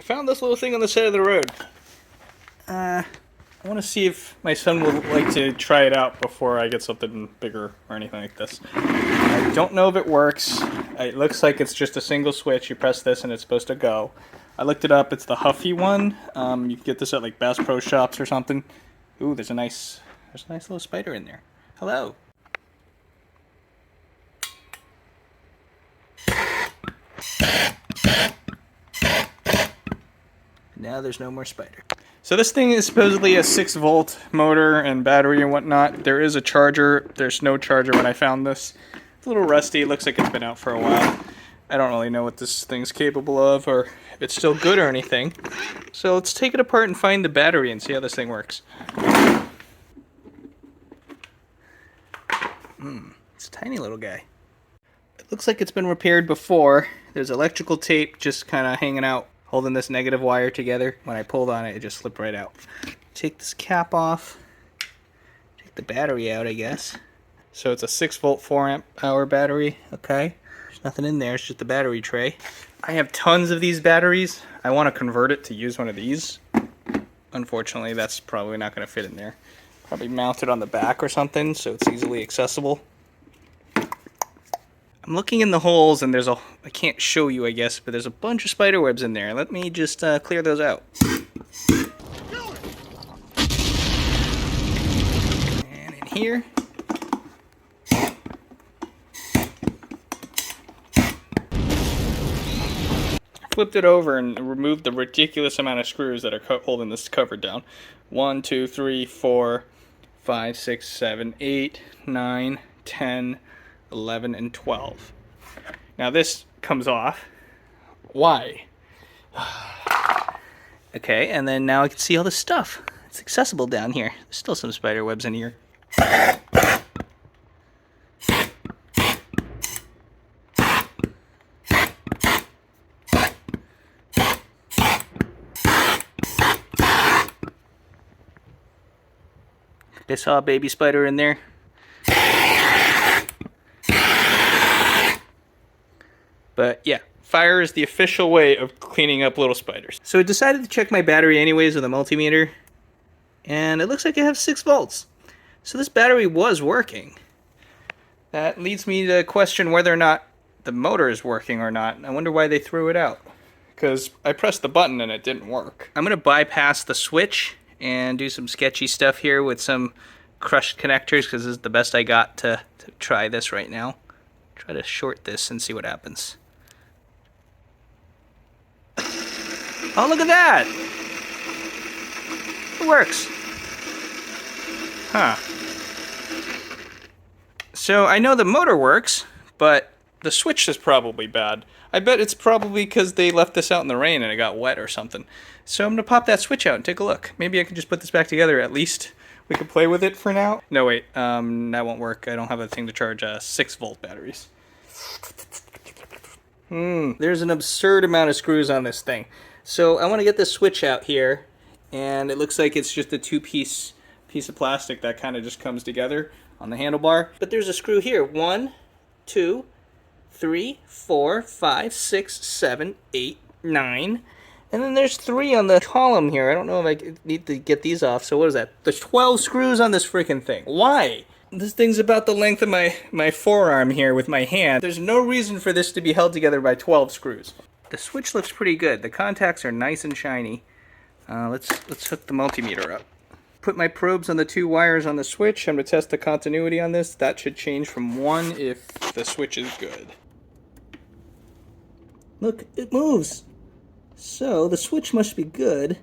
found this little thing on the side of the road. I want to see if my son would like to try it out before I get something bigger or anything like this. I don't know if it works. It looks like it's just a single switch. You press this and it's supposed to go. I looked it up. It's the Huffy one. You can get this at like Bass Pro Shops or something. Ooh, there's a nice little spider in there. Hello. Now there's no more spider. So this thing is supposedly a 6-volt motor and battery and whatnot. There is a charger. There's no charger when I found this. It's a little rusty. It looks like it's been out for a while. I don't really know what this thing's capable of or if it's still good or anything. So let's take it apart and find the battery and see how this thing works. It's a tiny little guy. It looks like it's been repaired before. There's electrical tape just kind of hanging out, holding this negative wire together. When I pulled on it, it just slipped right out. Take this cap off. Take the battery out, I guess. So it's a 6-volt, 4-amp-hour battery. Okay. There's nothing in there. It's just the battery tray. I have tons of these batteries. I want to convert it to use one of these. Unfortunately, that's probably not going to fit in there. Probably mount it on the back or something so it's easily accessible. I'm looking in the holes and I can't show you, I guess, but there's a bunch of spider webs in there. Let me just clear those out. And in here. Flipped it over and removed the ridiculous amount of screws that are holding this cover down. 1, 2, 3, 4, 5, 6, 7, 8, 9, 10, 11, and 12. Now this comes off. Why? Okay, and then now I can see all this stuff. It's accessible down here. There's still some spider webs in here. I saw a baby spider in there. But yeah, fire is the official way of cleaning up little spiders. So I decided to check my battery anyways with a multimeter. And it looks like I have 6 volts. So this battery was working. That leads me to question whether or not the motor is working or not. I wonder why they threw it out. Because I pressed the button and it didn't work. I'm going to bypass the switch and do some sketchy stuff here with some crushed connectors because this is the best I got to try this right now. Try to short this and see what happens. Oh, look at that! It works. Huh. So I know the motor works, but the switch is probably bad. I bet it's probably because they left this out in the rain and it got wet or something. So I'm going to pop that switch out and take a look. Maybe I can just put this back together. At least we can play with it for now. No, wait. That won't work. I don't have a thing to charge 6-volt batteries. There's an absurd amount of screws on this thing. So I want to get this switch out here. And it looks like it's just a 2-piece of plastic that kind of just comes together on the handlebar. But there's a screw here. 1, 2, 3, 4, 5, 6, 7, 8, 9. And then there's 3 on the column here. I don't know if I need to get these off. So what is that? There's 12 screws on this freaking thing. Why? This thing's about the length of my forearm here with my hand. There's no reason for this to be held together by 12 screws. The switch looks pretty good. The contacts are nice and shiny. Let's hook the multimeter up. Put my probes on the 2 wires on the switch. I'm going to test the continuity on this. That should change from 1 if the switch is good. Look, it moves. So the switch must be good.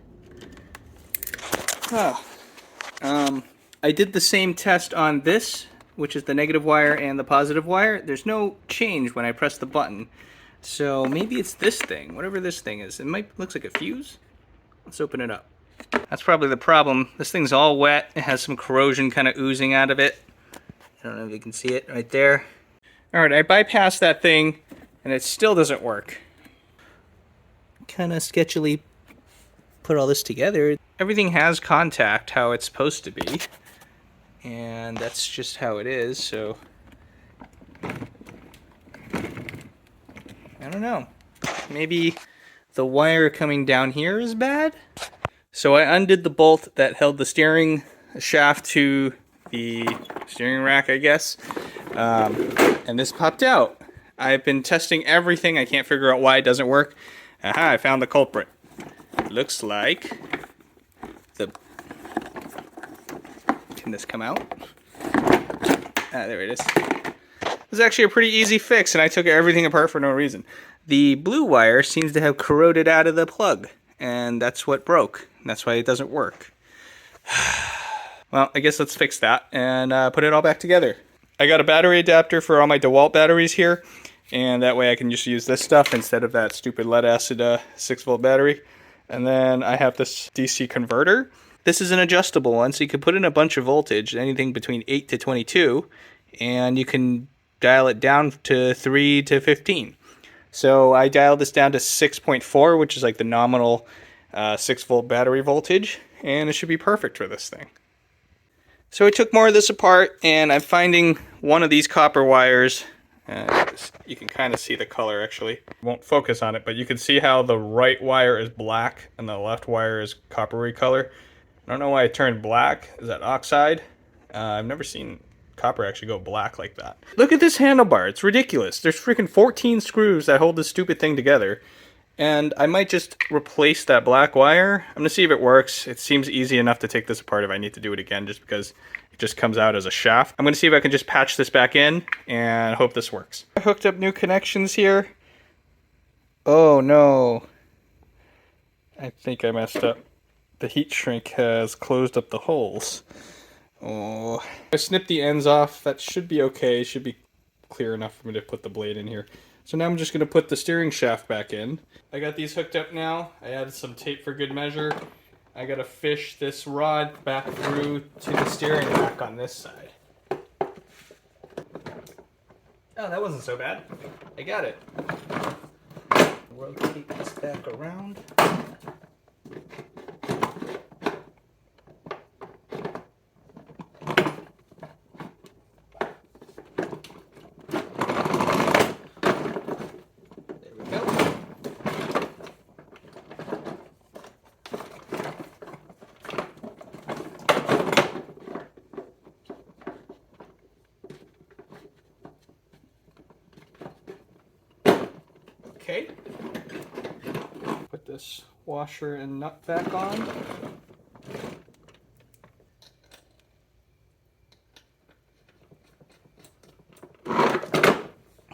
I did the same test on this, which is the negative wire and the positive wire. There's no change when I press the button. So maybe it's this thing, whatever this thing is. It looks like a fuse. Let's open it up. That's probably the problem. This thing's all wet. It has some corrosion kind of oozing out of it. I don't know if you can see it right there. Alright, I bypassed that thing and it still doesn't work. Kind of sketchily put all this together. Everything has contact how it's supposed to be. And that's just how it is, so I don't know. Maybe the wire coming down here is bad. So I undid the bolt that held the steering shaft to the steering rack, I guess. And this popped out. I've been testing everything. I can't figure out why it doesn't work. Aha, I found the culprit. Looks like the... Can this come out? Ah, there it is. It was actually a pretty easy fix, and I took everything apart for no reason. The blue wire seems to have corroded out of the plug, and that's what broke. That's why it doesn't work. Well, I guess let's fix that and put it all back together. I got a battery adapter for all my DeWalt batteries here, and that way I can just use this stuff instead of that stupid lead acid 6-volt battery. And then I have this DC converter. This is an adjustable one, so you can put in a bunch of voltage, anything between 8 to 22, and you can dial it down to 3 to 15. So I dialed this down to 6.4, which is like the nominal 6-volt battery voltage, and it should be perfect for this thing. So I took more of this apart, and I'm finding one of these copper wires. You can kind of see the color, actually. Won't focus on it, but you can see how the right wire is black and the left wire is coppery color. I don't know why it turned black. Is that oxide? I've never seen copper actually go black like that. Look at this handlebar. It's ridiculous. There's freaking 14 screws that hold this stupid thing together. And I might just replace that black wire. I'm going to see if it works. It seems easy enough to take this apart if I need to do it again, just because it just comes out as a shaft. I'm going to see if I can just patch this back in and hope this works. I hooked up new connections here. Oh no. I think I messed up. The heat shrink has closed up the holes. Oh. I snipped the ends off. That should be okay. It should be clear enough for me to put the blade in here. So now I'm just going to put the steering shaft back in. I got these hooked up now. I added some tape for good measure. I got to fish this rod back through to the steering rack on this side. Oh, that wasn't so bad. I got it. Rotate this back around. Okay, put this washer and nut back on.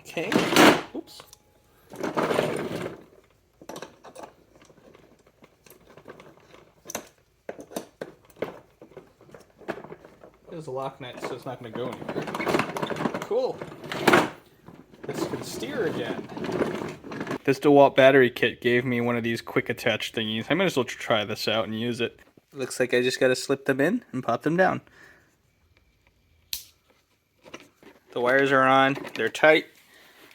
Okay, oops. There's a lock nut, so it's not going to go anywhere. Cool. This can steer again. This DeWalt battery kit gave me one of these quick attach thingies. I might as well try this out and use it. Looks like I just got to slip them in and pop them down. The wires are on. They're tight.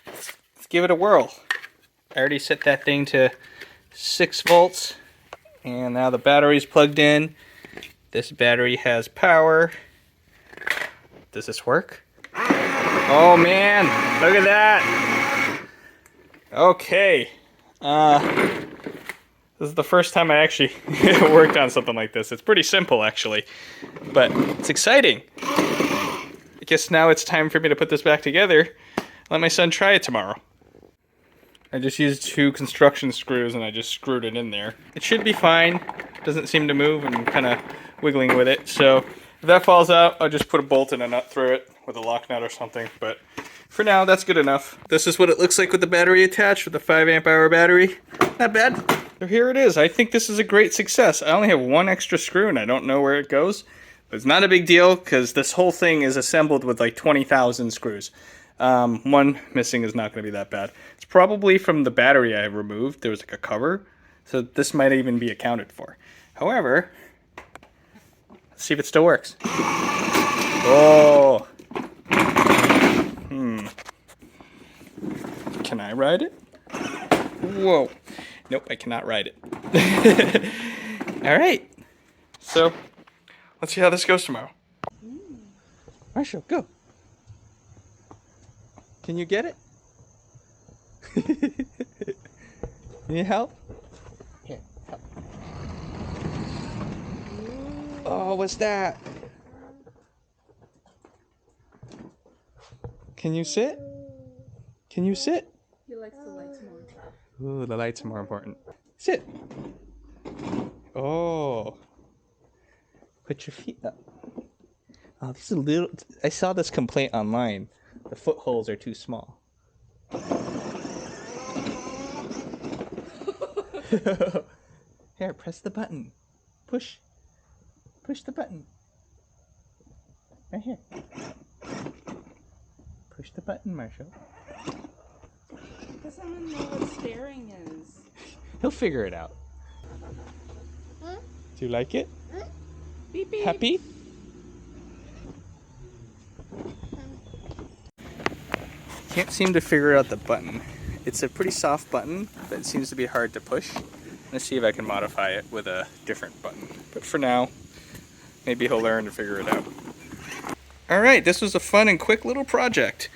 Let's give it a whirl. I already set that thing to 6 volts. And now the battery's plugged in. This battery has power. Does this work? Oh man, look at that! Okay, this is the first time I actually worked on something like this. It's pretty simple actually, but it's exciting. I guess now it's time for me to put this back together. Let my son try it tomorrow. I just used 2 construction screws and I just screwed it in there. It should be fine. Doesn't seem to move and I'm kind of wiggling with it. So if that falls out, I'll just put a bolt and a nut through it with a lock nut or something. But for now, that's good enough. This is what it looks like with the battery attached with the 5 amp hour battery. Not bad. So here it is. I think this is a great success. I only have 1 extra screw and I don't know where it goes. But it's not a big deal because this whole thing is assembled with like 20,000 screws. 1 missing is not going to be that bad. It's probably from the battery I removed. There was like a cover. So this might even be accounted for. However, let's see if it still works. Oh. Can I ride it? Whoa. Nope, I cannot ride it. Alright. So, let's see how this goes tomorrow. Marshall, go. Can you get it? Need help? what's that? Can you sit? Can you sit? He likes the lights more. Ooh, the lights are more important. Sit. Oh. Put your feet up. Oh, this is a little... I saw this complaint online. The footholes are too small. Here, press the button. Push. Push the button. Right here. Push the button, Marshall. Doesn't even know what staring is. He'll figure it out. Do you like it? Beep beep. Happy? Can't seem to figure out the button. It's a pretty soft button, but it seems to be hard to push. Let's see if I can modify it with a different button. But for now, maybe he'll learn to figure it out. Alright, this was a fun and quick little project.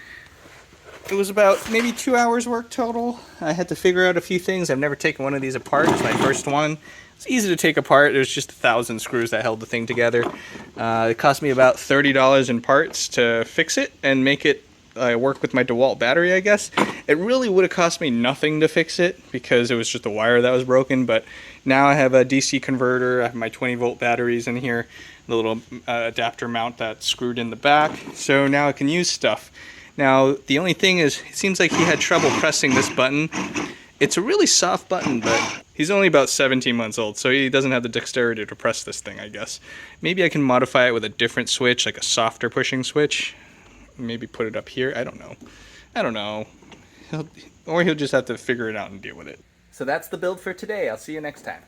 It was about maybe 2 hours work total. I had to figure out a few things. I've never taken one of these apart. It's my first one. It's easy to take apart. There's just 1,000 screws that held the thing together. It cost me about $30 in parts to fix it and make it work with my DeWalt battery, I guess. It really would have cost me nothing to fix it because it was just a wire that was broken, but now I have a DC converter. I have my 20-volt batteries in here, the little adapter mount that's screwed in the back, so now I can use stuff. Now, the only thing is, it seems like he had trouble pressing this button. It's a really soft button, but he's only about 17 months old, so he doesn't have the dexterity to press this thing, I guess. Maybe I can modify it with a different switch, like a softer pushing switch. Maybe put it up here. I don't know. I don't know. Or he'll just have to figure it out and deal with it. So that's the build for today. I'll see you next time.